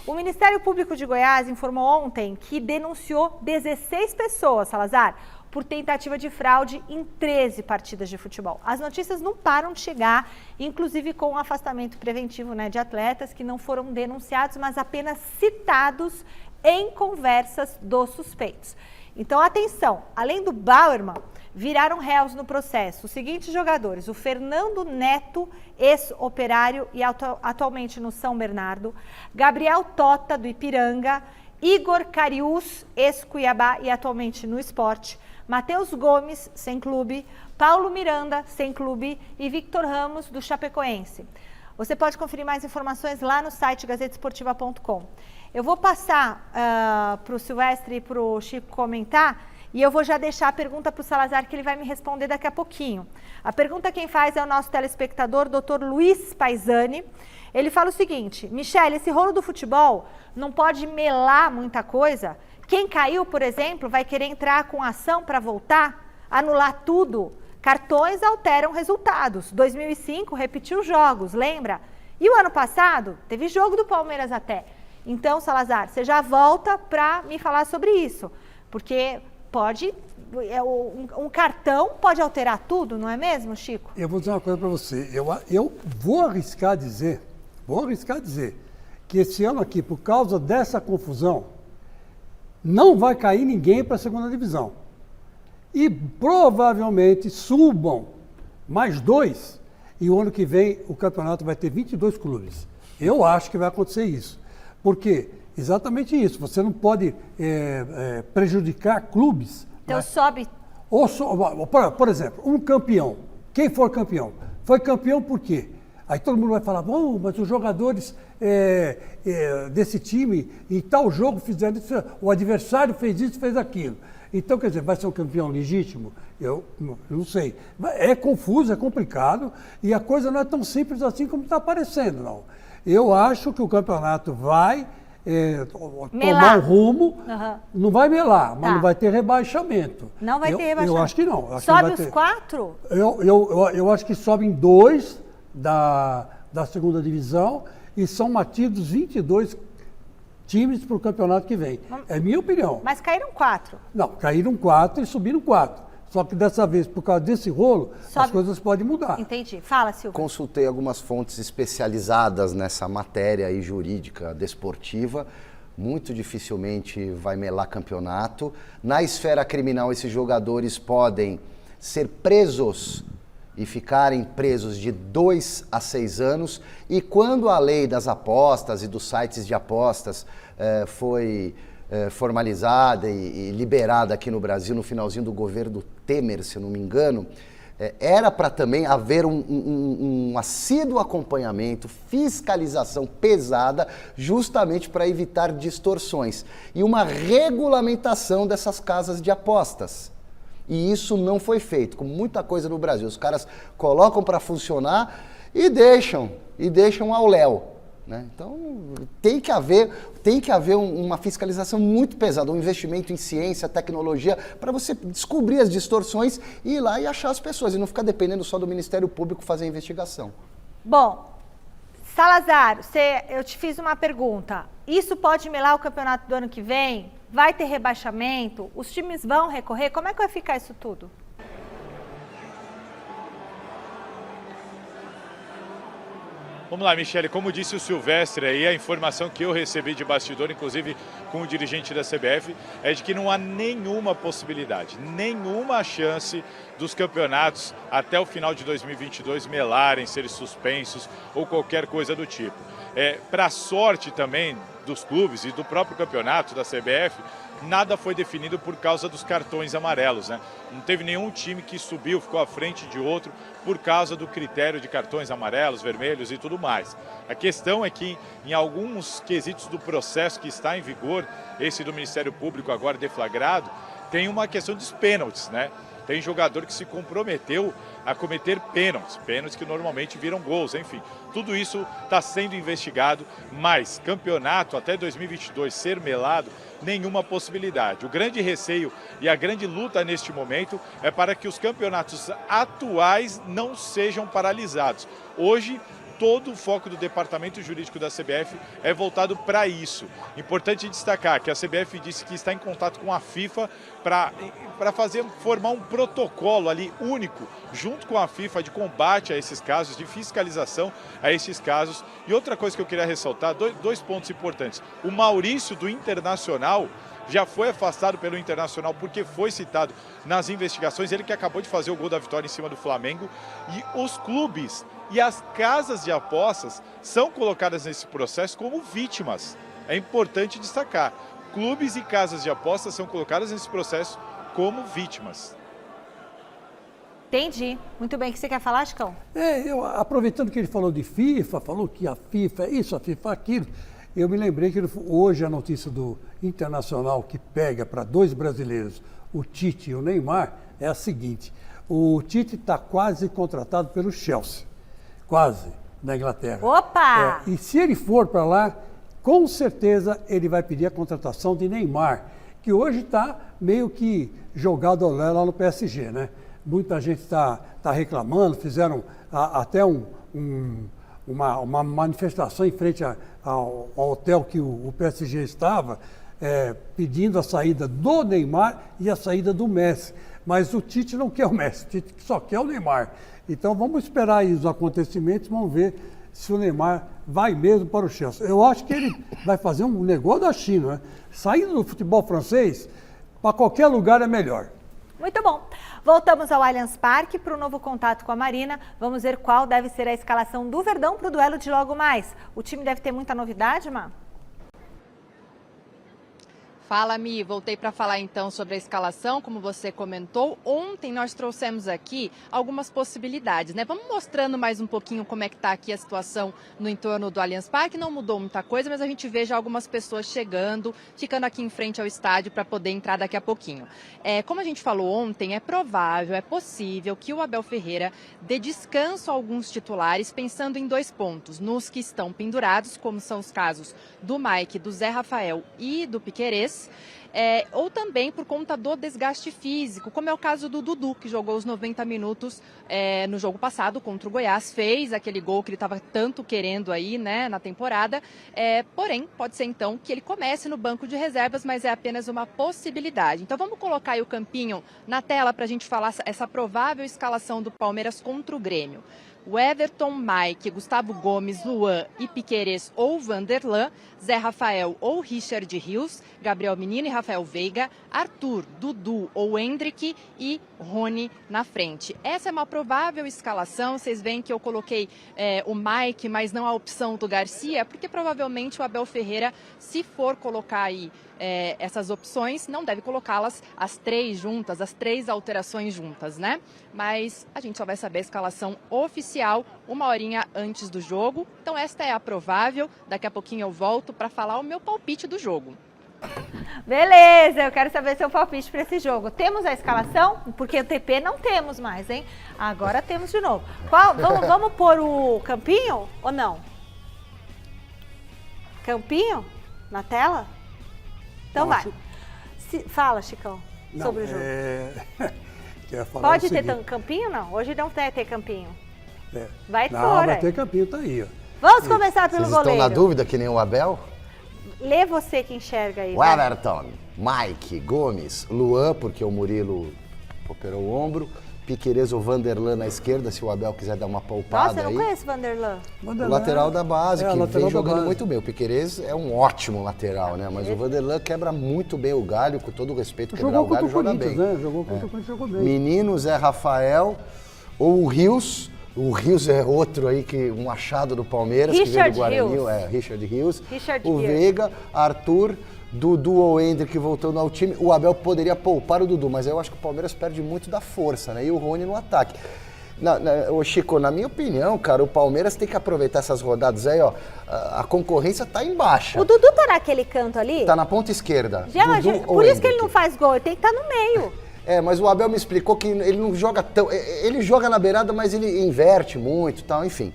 Ó. O Ministério Público de Goiás informou ontem que denunciou 16 pessoas, Salazar, por tentativa de fraude em 13 partidas de futebol. As notícias não param de chegar, inclusive com o afastamento preventivo, né, de atletas que não foram denunciados, mas apenas citados em conversas dos suspeitos. Então, atenção, além do Bauerman, viraram réus no processo os seguintes jogadores: o Fernando Neto, ex-Operário e atualmente no São Bernardo, Gabriel Tota, do Ipiranga, Igor Cariús, ex-Cuiabá e atualmente no Sport, Matheus Gomes, sem clube, Paulo Miranda, sem clube e Victor Ramos, do Chapecoense. Você pode conferir mais informações lá no site gazetesportiva.com. Eu vou passar para o Silvestre e para o Chico comentar e eu vou já deixar a pergunta para o Salazar, que ele vai me responder daqui a pouquinho. A pergunta quem faz é o nosso telespectador, Dr. Luiz Paisani. Ele fala o seguinte: Michele, esse rolo do futebol não pode melar muita coisa? Quem caiu, por exemplo, vai querer entrar com ação para voltar, anular tudo? Cartões alteram resultados. 2005 repetiu jogos, lembra? E o ano passado teve jogo do Palmeiras até. Então, Salazar, você já volta para me falar sobre isso, porque pode, um cartão pode alterar tudo, não é mesmo, Chico? Eu vou dizer uma coisa para você. Eu vou arriscar dizer que esse ano aqui, por causa dessa confusão, não vai cair ninguém para a segunda divisão. E provavelmente subam mais 2, e o ano que vem o campeonato vai ter 22 clubes. Eu acho que vai acontecer isso. Por quê? Exatamente isso. Você não pode prejudicar clubes. Então, né? Sobe. Por exemplo, um campeão. Quem for campeão? Foi campeão por quê? Aí todo mundo vai falar, bom, mas os jogadores desse time em tal jogo fizeram isso, o adversário fez isso, fez aquilo. Então, quer dizer, vai ser um campeão legítimo? Eu não sei. É confuso, é complicado e a coisa não é tão simples assim como está aparecendo, não. Eu acho que o campeonato vai tomar um rumo, não vai melar, mas não vai ter rebaixamento. Não vai ter rebaixamento? Eu acho que não. Eu acho sobe que os 4? Eu acho que sobem 2 da segunda divisão e são mantidos 22 times para o campeonato que vem. É minha opinião. Mas caíram 4? Não, caíram 4 e subiram 4. Só que dessa vez, por causa desse rolo, as coisas podem mudar. Entendi. Fala, Silvio. Consultei algumas fontes especializadas nessa matéria aí jurídica desportiva. Muito dificilmente vai melar campeonato. Na esfera criminal, esses jogadores podem ser presos e ficarem presos de 2 a 6 anos. E quando a lei das apostas e dos sites de apostas foi formalizada e liberada aqui no Brasil no finalzinho do governo Temer, se eu não me engano, era para também haver um assíduo acompanhamento, fiscalização pesada, justamente para evitar distorções e uma regulamentação dessas casas de apostas. E isso não foi feito, com muita coisa no Brasil. Os caras colocam para funcionar e deixam ao léu. Né? Então, tem que haver uma fiscalização muito pesada, um investimento em ciência, tecnologia, para você descobrir as distorções e ir lá e achar as pessoas, e não ficar dependendo só do Ministério Público fazer a investigação. Bom, Salazar, eu te fiz uma pergunta. Isso pode melar o campeonato do ano que vem? Vai ter rebaixamento? Os times vão recorrer? Como é que vai ficar isso tudo? Vamos lá, Michele, como disse o Silvestre aí, a informação que eu recebi de bastidor, inclusive com o dirigente da CBF, é de que não há nenhuma possibilidade, nenhuma chance dos campeonatos até o final de 2022 melarem, serem suspensos ou qualquer coisa do tipo. Para sorte também dos clubes e do próprio campeonato da CBF, nada foi definido por causa dos cartões amarelos, né? Não teve nenhum time que subiu, ficou à frente de outro por causa do critério de cartões amarelos, vermelhos e tudo mais. A questão é que em alguns quesitos do processo que está em vigor, esse do Ministério Público agora deflagrado, tem uma questão dos pênaltis, né? Tem jogador que se comprometeu a cometer pênaltis que normalmente viram gols, enfim. Tudo isso está sendo investigado, mas campeonato até 2022 ser melado, nenhuma possibilidade. O grande receio e a grande luta neste momento é para que os campeonatos atuais não sejam paralisados. Hoje, todo o foco do departamento jurídico da CBF é voltado para isso. Importante destacar que a CBF disse que está em contato com a FIFA para formar um protocolo ali único, junto com a FIFA, de combate a esses casos, de fiscalização a esses casos. E outra coisa que eu queria ressaltar, dois pontos importantes. O Maurício, do Internacional, já foi afastado pelo Internacional porque foi citado nas investigações, ele que acabou de fazer o gol da vitória em cima do Flamengo. E os clubes e as casas de apostas são colocadas nesse processo como vítimas. É importante destacar, clubes e casas de apostas são colocadas nesse processo como vítimas. Entendi. Muito bem. O que você quer falar, Chicão? Aproveitando que ele falou de FIFA, falou que a FIFA é isso, a FIFA é aquilo, eu me lembrei que hoje a notícia do Internacional que pega para 2 brasileiros, o Tite e o Neymar, é a seguinte: o Tite está quase contratado pelo Chelsea, quase, na Inglaterra. Opa! E se ele for para lá, com certeza ele vai pedir a contratação de Neymar, que hoje está meio que jogado ao léu lá no PSG, né? Muita gente está reclamando, fizeram até uma manifestação em frente ao hotel que o PSG estava, pedindo a saída do Neymar e a saída do Messi. Mas o Tite não quer o Messi, o Tite só quer o Neymar. Então vamos esperar aí os acontecimentos, vamos ver se o Neymar vai mesmo para o Chelsea. Eu acho que ele vai fazer um negócio da China, né? Saindo do futebol francês, para qualquer lugar é melhor. Muito bom. Voltamos ao Allianz Parque para o novo contato com a Marina. Vamos ver qual deve ser a escalação do Verdão para o duelo de logo mais. O time deve ter muita novidade, Má? Fala, Mi. Voltei para falar então sobre a escalação, como você comentou. Ontem nós trouxemos aqui algumas possibilidades, né? Vamos mostrando mais um pouquinho como é que está aqui a situação no entorno do Allianz Parque. Não mudou muita coisa, mas a gente vê já algumas pessoas chegando, ficando aqui em frente ao estádio para poder entrar daqui a pouquinho. Como a gente falou ontem, é provável, é possível que o Abel Ferreira dê descanso a alguns titulares, pensando em 2 pontos. Nos que estão pendurados, como são os casos do Mike, do Zé Rafael e do Piquerez. Ou também por conta do desgaste físico, como é o caso do Dudu, que jogou os 90 minutos no jogo passado contra o Goiás, fez aquele gol que ele estava tanto querendo aí, né, na temporada, porém, pode ser então que ele comece no banco de reservas, mas é apenas uma possibilidade. Então vamos colocar aí o campinho na tela para a gente falar essa provável escalação do Palmeiras contra o Grêmio. O Everton, Mike, Gustavo Gomes, Luan e Piquerez ou Vanderlan, Zé Rafael ou Richard Rios, Gabriel Menino e Rafael Veiga, Arthur, Dudu ou Hendrick e Rony na frente. Essa é uma provável escalação. Vocês veem que eu coloquei o Mike, mas não a opção do Garcia, porque provavelmente o Abel Ferreira, se for colocar aí essas opções, não deve colocá-las as 3 juntas, as 3 alterações juntas, né? Mas a gente só vai saber a escalação oficial 1 horinha antes do jogo. Então esta é a provável. Daqui a pouquinho eu volto para falar o meu palpite do jogo. Beleza, eu quero saber seu palpite para esse jogo. Temos a escalação? Porque o TP não temos mais, hein? Agora temos de novo. Vamos pôr o campinho ou não? Campinho na tela? Então vai. Fala, Chicão, sobre o jogo. Pode ter campinho, não? Hoje não vai ter campinho. Vai ter campinho, tá aí. Ó. Vamos começar pelo goleiro. Vocês estão na dúvida que nem o Abel? Lê você que enxerga aí. O Everton, Mike, Gomes, Luan, porque o Murilo operou o ombro, Piquerez ou Vanderlan na esquerda, se o Abel quiser dar uma poupada. Nossa, eu não conheço Vanderlan. O lateral da base, que vem jogando muito bem. O Piquerez é um ótimo lateral, né? Mas o Vanderlan quebra muito bem o galho, com todo o respeito, quebrar o galho joga bem. Né? Jogou contra o Corinthians, jogou bem. Menino, Zé Rafael ou o Rios. O Rios é outro aí, um achado do Palmeiras, que veio do Guarani, Richard Rios. O Veiga, Arthur, Dudu ou Hendrick que voltando ao time. O Abel poderia poupar o Dudu, mas eu acho que o Palmeiras perde muito da força, né? E o Rony no ataque. Chico, na minha opinião, cara, o Palmeiras tem que aproveitar essas rodadas aí, ó. A concorrência tá em baixa. O Dudu tá naquele canto ali? Tá na ponta esquerda. Por isso que ele não faz gol, ele tem que estar no meio. Mas o Abel me explicou que ele não joga tão... Ele joga na beirada, mas ele inverte muito e tal, enfim.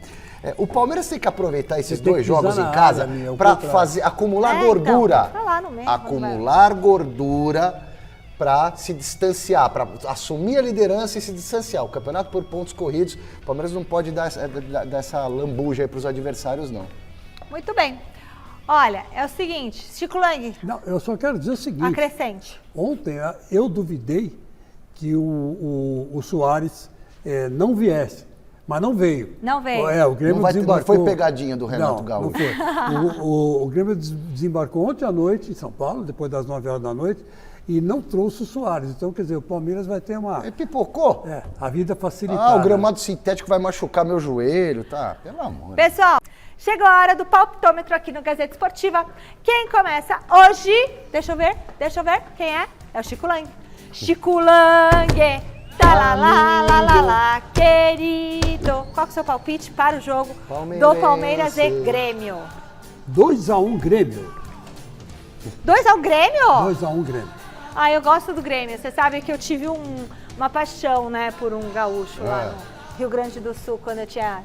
O Palmeiras tem que aproveitar esses 2 jogos em casa para acumular gordura. Então, tá lá no meio, acumular gordura para se distanciar, para assumir a liderança e se distanciar. O campeonato por pontos corridos, o Palmeiras não pode dar essa lambuja aí para os adversários, não. Muito bem. Olha, é o seguinte, Chico Lang. Não, eu só quero dizer o seguinte. Acrescente. Ontem eu duvidei que o Soares não viesse, mas não veio. Não veio. O Grêmio desembarcou. Não foi pegadinha do Renato Gaúcho. Não foi. O Grêmio desembarcou ontem à noite em São Paulo, depois das 9 horas da noite, e não trouxe o Soares. Então, quer dizer, o Palmeiras vai ter uma... Ele pipocou? A vida facilitada. O gramado sintético vai machucar meu joelho, tá? Pelo amor. Pessoal, chegou a hora do palpitômetro aqui no Gazeta Esportiva. Quem começa hoje? Deixa eu ver. Quem é? É o Chico Lang. Chico Lang, talalá, querido. Qual que é o seu palpite para o jogo do Palmeiras e Grêmio? 2-1 Grêmio. 2-1 Grêmio? 2-1 Grêmio. Eu gosto do Grêmio. Você sabe que eu tive uma paixão, né, por um gaúcho lá no Rio Grande do Sul, quando eu tinha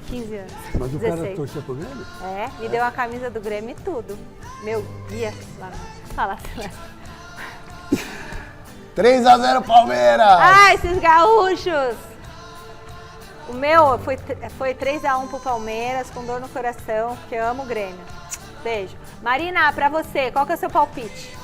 15 anos. Mas o 16. Cara torcia pro Grêmio? Me deu a camisa do Grêmio e tudo. Meu guia lá. Fala, Celeste. 3-0 Palmeiras! Esses gaúchos! O meu foi 3-1 pro Palmeiras, com dor no coração, porque eu amo o Grêmio. Beijo. Marina, pra você, qual que é o seu palpite?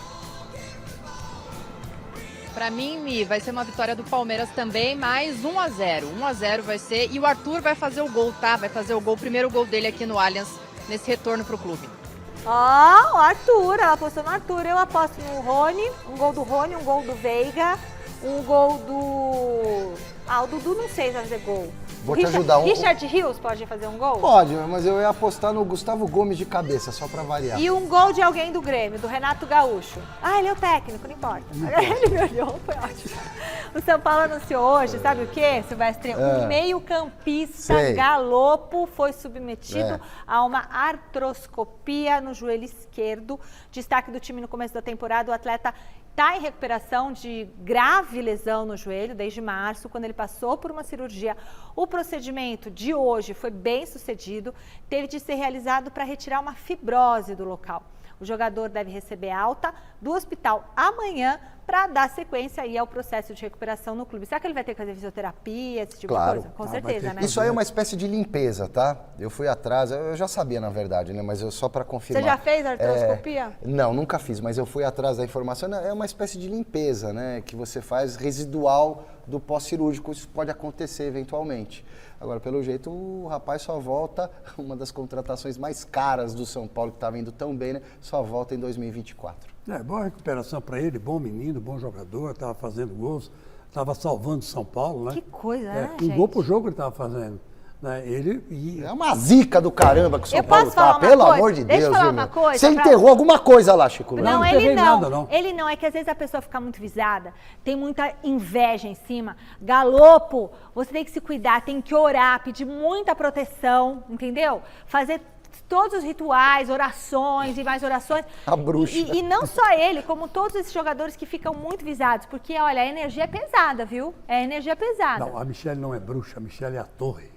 Pra mim, Mi, vai ser uma vitória do Palmeiras também, mais 1-0. 1-0 vai ser, e o Arthur vai fazer o gol, tá? Vai fazer o primeiro gol dele aqui no Allianz, nesse retorno pro clube. O Arthur, ela apostou no Arthur, eu aposto no Rony, um gol do Rony, um gol do Veiga, um gol do... o Dudu não sei se vai fazer gol. Vou te ajudar. Richard Rios pode fazer um gol? Pode, mas eu ia apostar no Gustavo Gomes de cabeça, só pra variar. E um gol de alguém do Grêmio, do Renato Gaúcho. Ele é o técnico, não importa. Ele me olhou, foi ótimo. O São Paulo anunciou hoje, sabe o quê, Silvestre? Um meio-campista Galopo foi submetido a uma artroscopia no joelho esquerdo. Destaque do time no começo da temporada, o atleta está em recuperação de grave lesão no joelho desde março, quando ele passou por uma cirurgia. O procedimento de hoje foi bem sucedido, teve de ser realizado para retirar uma fibrose do local. O jogador deve receber alta do hospital amanhã para dar sequência aí ao processo de recuperação no clube. Será que ele vai ter que fazer fisioterapia, esse tipo de coisa? Com certeza, né? Isso aí é uma espécie de limpeza, tá? Eu fui atrás, eu já sabia na verdade, né? Mas eu só para confirmar. Você já fez artroscopia? Não, nunca fiz, mas eu fui atrás da informação. É uma espécie de limpeza, né? Que você faz residual do pós-cirúrgico, isso pode acontecer eventualmente. Agora, pelo jeito, o rapaz só volta, uma das contratações mais caras do São Paulo, que estava indo tão bem, né? Só volta em 2024. Boa recuperação para ele, bom menino, bom jogador, estava fazendo gols, estava salvando São Paulo, né? Que coisa, né, Um gol por jogo ele estava fazendo. Né? É uma zica do caramba que o São Paulo tá, pelo amor de Deus. Deixa eu falar uma coisa. Você enterrou alguma coisa lá, Chico? Não, ele não. Nada, não. Ele não, é que às vezes a pessoa fica muito visada, tem muita inveja em cima. Galopo, você tem que se cuidar, tem que orar, pedir muita proteção, entendeu? Fazer todos os rituais, orações e mais orações. A bruxa. E não só ele, como todos esses jogadores que ficam muito visados, porque, olha, a energia é pesada, viu? É energia pesada. Não, a Michelle não é bruxa, a Michelle é a torre.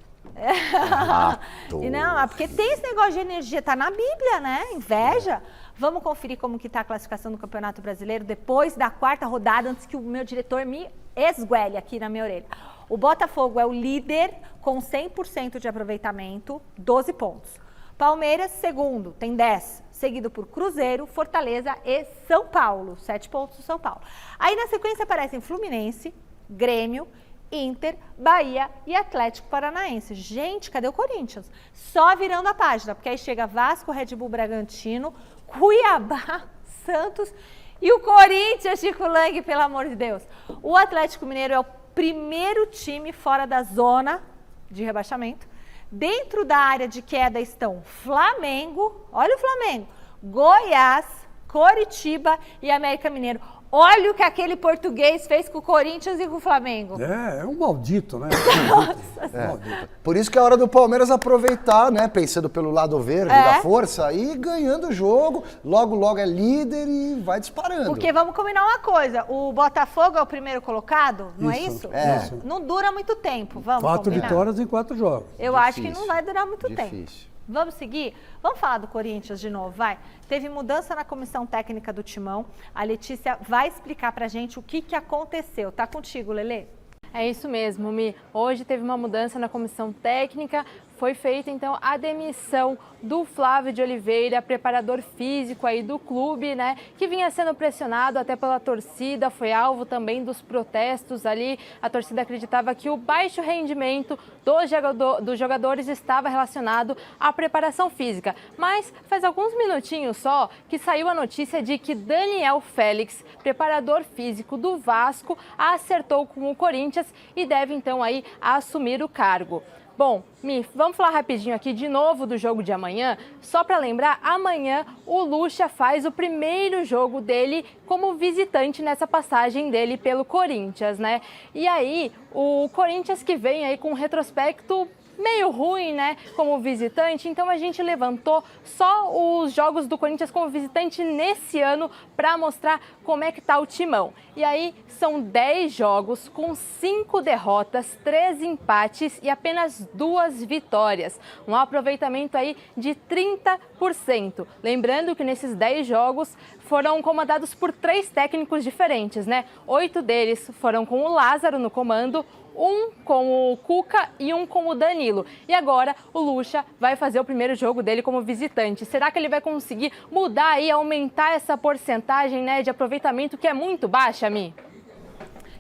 E não, porque tem esse negócio de energia, tá na Bíblia, né? Inveja. Vamos conferir como que tá a classificação do Campeonato Brasileiro depois da 4ª rodada, antes que o meu diretor me esguele aqui na minha orelha. O Botafogo é o líder com 100% de aproveitamento, 12 pontos. Palmeiras, segundo, tem 10, seguido por Cruzeiro, Fortaleza e São Paulo, 7 pontos do São Paulo. Aí na sequência aparecem Fluminense, Grêmio, Inter, Bahia e Atlético Paranaense. Gente, cadê o Corinthians? Só virando a página, porque aí chega Vasco, Red Bull Bragantino, Cuiabá, Santos e o Corinthians, Chico Lang, pelo amor de Deus. O Atlético Mineiro é o primeiro time fora da zona de rebaixamento. Dentro da área de queda estão Flamengo, olha o Flamengo, Goiás, Coritiba e América Mineiro. Olha o que aquele português fez com o Corinthians e com o Flamengo. É um maldito, né? Maldito. Por isso que é hora do Palmeiras aproveitar, né? Pensando pelo lado verde da força e ganhando o jogo. Logo, logo é líder e vai disparando. Porque vamos combinar uma coisa, o Botafogo é o primeiro colocado, não é isso? Isso. Não dura muito tempo, vamos 4 combinar. vitórias em 4 jogos. Eu acho que não vai durar muito tempo. Vamos seguir? Vamos falar do Corinthians de novo, vai? Teve mudança na comissão técnica do Timão. A Letícia vai explicar pra gente o que aconteceu. Tá contigo, Lelê? É isso mesmo, Mi. Hoje teve uma mudança na comissão técnica. Foi feita, então, a demissão do Flávio de Oliveira, preparador físico aí do clube, né? Que vinha sendo pressionado até pela torcida, foi alvo também dos protestos ali. A torcida acreditava que o baixo rendimento dos jogadores estava relacionado à preparação física. Mas faz alguns minutinhos só que saiu a notícia de que Daniel Félix, preparador físico do Vasco, acertou com o Corinthians e deve, então, aí assumir o cargo. Bom, Mi, vamos falar rapidinho aqui de novo do jogo de amanhã. Só para lembrar, amanhã o Lucha faz o primeiro jogo dele como visitante nessa passagem dele pelo Corinthians, né? E aí, o Corinthians que vem aí com um retrospecto meio ruim, né, como visitante, então a gente levantou só os jogos do Corinthians como visitante nesse ano para mostrar como é que tá o timão. E aí são 10 jogos com 5 derrotas, 3 empates e apenas 2 vitórias. Um aproveitamento aí de 30%. Lembrando que nesses 10 jogos foram comandados por 3 técnicos diferentes, né? 8 deles foram com o Lázaro no comando, um com o Cuca e um com o Danilo. E agora o Lucha vai fazer o primeiro jogo dele como visitante. Será que ele vai conseguir mudar e aumentar essa porcentagem, né, de aproveitamento que é muito baixa, Mi?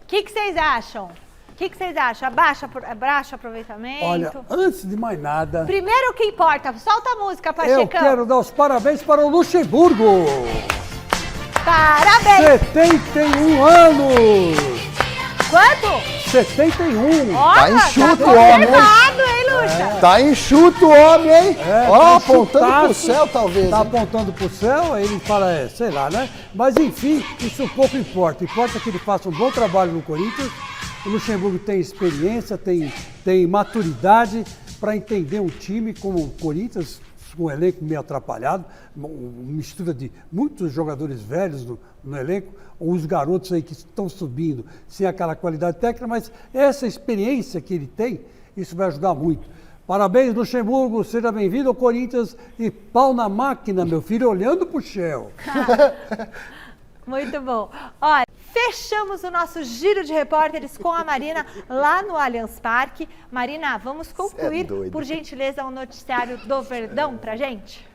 O que vocês acham? O que vocês acham? Abaixa aproveitamento? Olha, antes de mais nada... Primeiro o que importa, solta a música, Pachecão. Eu quero dar os parabéns para o Luxemburgo. Parabéns! 71 anos! Quanto? 71. Tá enxuto tá o homem, hein? hein, Lucha? Tá enxuto o homem, hein? Ó, tá apontando pro enxutaço, céu, talvez. Tá hein? apontando pro céu, aí ele fala, sei lá, né? Mas enfim, isso pouco importa. Importa que ele faça um bom trabalho no Corinthians. O Luxemburgo tem experiência, tem maturidade para entender um time como o Corinthians, com um elenco meio atrapalhado, uma mistura de muitos jogadores velhos no elenco, ou os garotos aí que estão subindo sem aquela qualidade técnica, mas essa experiência que ele tem, isso vai ajudar muito. Parabéns, Luxemburgo, seja bem-vindo ao Corinthians e pau na máquina, meu filho, olhando pro céu. Muito bom. Olha, fechamos o nosso giro de repórteres com a Marina lá no Allianz Parque. Marina, vamos concluir, por gentileza, o noticiário do Verdão pra gente?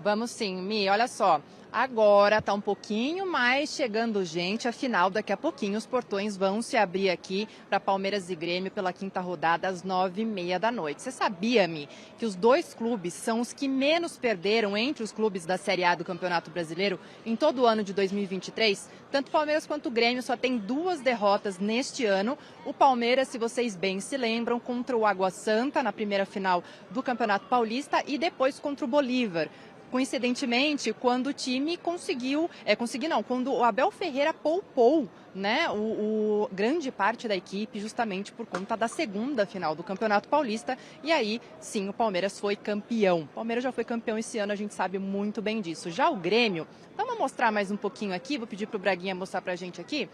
Vamos sim, Mi, olha só. Agora tá um pouquinho mais chegando gente, afinal daqui a pouquinho os portões vão se abrir aqui para Palmeiras e Grêmio pela 5ª rodada às 9h30 da noite. Você sabia, Mi, que os 2 clubes são os que menos perderam entre os clubes da Série A do Campeonato Brasileiro em todo o ano de 2023? Tanto o Palmeiras quanto o Grêmio só tem 2 derrotas neste ano. O Palmeiras, se vocês bem se lembram, contra o Água Santa na primeira final do Campeonato Paulista e depois contra o Bolívar. Coincidentemente, quando o time quando o Abel Ferreira poupou, né, grande parte da equipe justamente por conta da 2ª final do Campeonato Paulista, e aí sim o Palmeiras foi campeão. O Palmeiras já foi campeão esse ano, a gente sabe muito bem disso. Já o Grêmio, vamos mostrar mais um pouquinho aqui, vou pedir para o Braguinha mostrar pra gente aqui,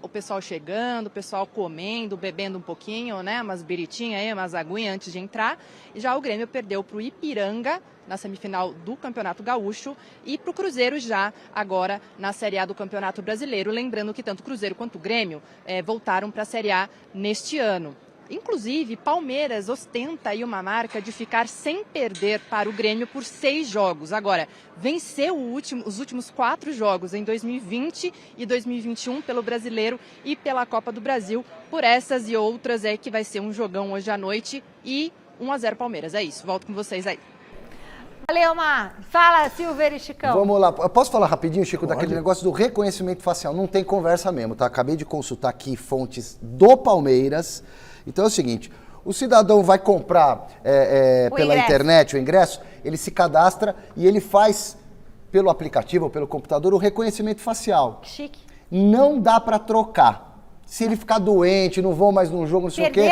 o pessoal chegando, o pessoal comendo, bebendo um pouquinho, né, umas biritinhas aí, umas aguinhas antes de entrar. Já o Grêmio perdeu para o Ipiranga na semifinal do Campeonato Gaúcho e para o Cruzeiro já agora na Série A do Campeonato Brasileiro. Lembrando que tanto o Cruzeiro quanto o Grêmio voltaram para a Série A neste ano. Inclusive, Palmeiras ostenta aí uma marca de ficar sem perder para o Grêmio por 6 jogos. Agora, venceu os últimos 4 jogos em 2020 e 2021 pelo Brasileiro e pela Copa do Brasil. Por essas e outras que vai ser um jogão hoje à noite e 1-0 Palmeiras. É isso, volto com vocês aí. Valeu, Mar. Fala, Silveira e Chicão. Vamos lá. Eu posso falar rapidinho, Chico, daquele negócio do reconhecimento facial? Não tem conversa mesmo, tá? Acabei de consultar aqui fontes do Palmeiras. Então é o seguinte, o cidadão vai comprar pela internet o ingresso, ele se cadastra e ele faz pelo aplicativo ou pelo computador o reconhecimento facial. Chique. Não dá para trocar. Se ele ficar doente, não vou mais num jogo, não sei o quê,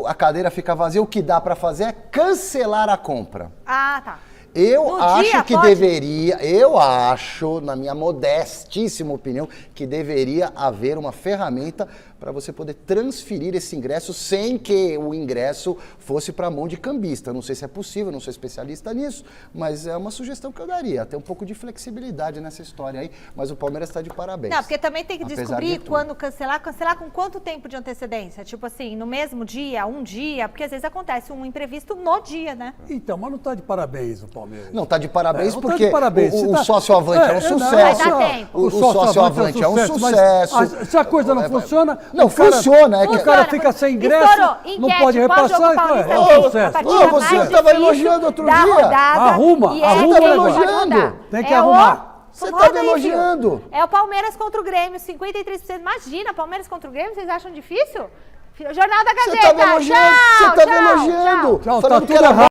a cadeira fica vazia, o que dá para fazer é cancelar a compra. Ah, tá. Eu No acho dia, que pode? deveria, eu acho, na minha modestíssima opinião, que deveria haver uma ferramenta para você poder transferir esse ingresso sem que o ingresso fosse para a mão de cambista. Não sei se é possível, não sou especialista nisso, mas é uma sugestão que eu daria. Ter um pouco de flexibilidade nessa história aí, mas o Palmeiras está de parabéns. Não, porque também tem que Apesar descobrir de tudo. quando cancelar com quanto tempo de antecedência? Tipo assim, no mesmo dia, um dia, porque às vezes acontece um imprevisto no dia, né? Então, mas não está de parabéns o Palmeiras. Não, tá de parabéns não tá porque de parabéns. o Você tá- sócio-avante é um sucesso. Vai dar tempo. O sócio-avante é um mas sucesso. se a coisa não funciona... Não, o cara- funciona. É que... O cara fica sem ingresso, Estourou. não Enquete, pode qual repassar, jogo então paulista é um tem a sucesso. partida Ô, você mais estava difícil elogiando outro da dia. rodada, Arruma, e é arruma. Você quem estava vai elogiando. rodar. Tem que É arrumar. Você Roda estava aí, filho. elogiando. É o Palmeiras contra o Grêmio, 53%. Imagina, Palmeiras contra o Grêmio, vocês acham difícil? Jornal da Você Gazeta, estava elogiando. tchau, Você estava tchau, elogiando. Tchau, tá Falando que tudo era errado.